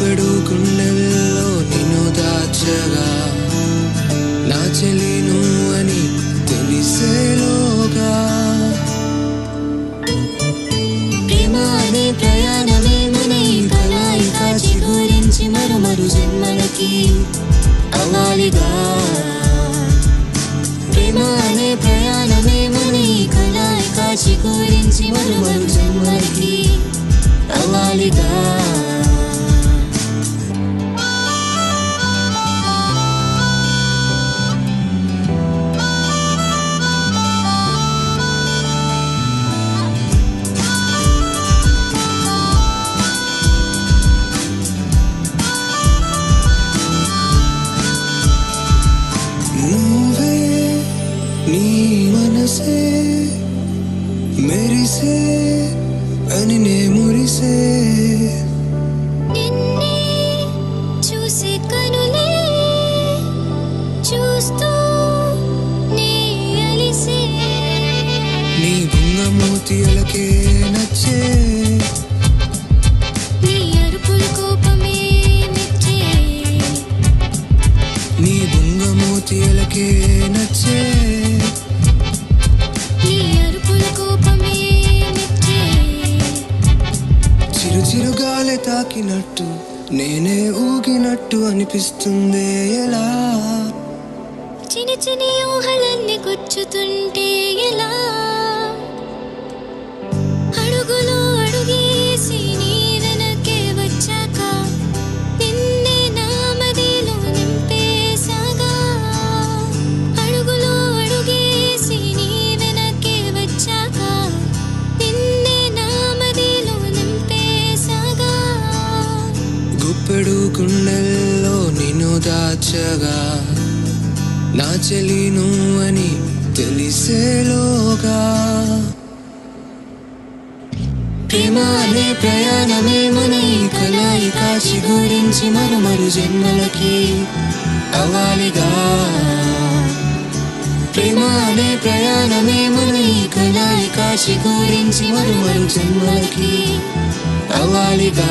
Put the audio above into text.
గుప్పెడు గుండెల్లో నిన్ను దాచగా నా చెలి నువ్వని తెలిసేలోగా ప్రేమ అనే ప్రయాణమే మన ఈ కలయిక చిగురించి మరు జన్మలకి అవ్వాలిగా ప్రేమ అనే ప్రయాణమే మన ఈ కలయిక చిగురించి మరు జన్మలకి అవ్వాలిగా నీ మనసే మెరిసే అని నే మురిసే నిన్నే చూసే కనులే చూస్తూ నీ అలిసే నీ బుంగమూతిలకే నచ్చే నీ అరుపుల కోపమే మెచ్చే నీ బుంగమూతిలకే నచ్చే నీ అరుపుల కోపమే మెచ్చే చిరు గాలి తాకినట్టు నేనే ఊగినట్టు అనిపిస్తుందే ఎలా చిని చిని ఊహలన్నీ గుచ్చుతుంటే ఎలా అడుగులో అడుగేసి నీ వెనకే వచ్చాక నిన్నే నా మదిలో నింపేసాగా అడుగులో అడుగేసి నీ వెనకే వచ్చాక నిన్నే నా మదిలో నింపేసాగా గుప్పెడు గుండెల్లో నిన్ను దాచగా నా చెలి నువ్వని తెలిసేలోగా ప్రేమ అనే ప్రయాణమే మన ఈ కలయిక చిగురించి మరు జన్మలకి అవ్వాలిగా ప్రేమ అనే ప్రయాణమే మన ఈ కలయిక చిగురించి మరు జన్మలకి అవ్వాలిగా